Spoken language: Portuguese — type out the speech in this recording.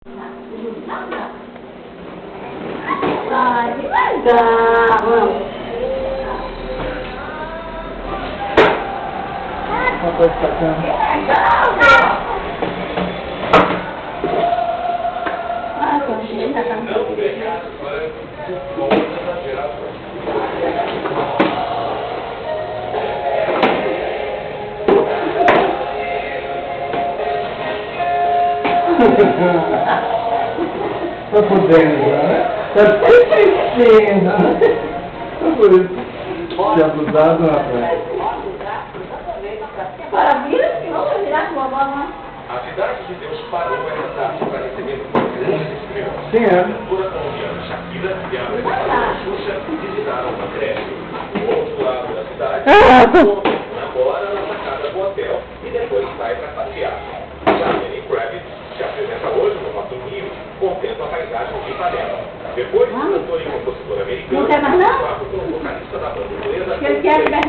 Ai, devagar, vamos. Uma coisa bacana. Ah, eu achei que já tá Tá podendo, né? Tá tristinho, né? Tá por isso. Se abusado, rapaz. Agora vira, vamos virar com a bola. A cidade de Deus parou essa tarde para receber uma grande estrelas. Sim, é. A cantora colombiana Shakira e a apresentadora Xuxa visitaram uma creche. Do outro lado da cidade, namora na sacada do hotel e depois sai para passear. Já Lenny Kravitz se apresenta hoje no Rock in Rio, contendo a paisagem de Ipanema. Depois, o cantor e compositor americano, Não quer mais não?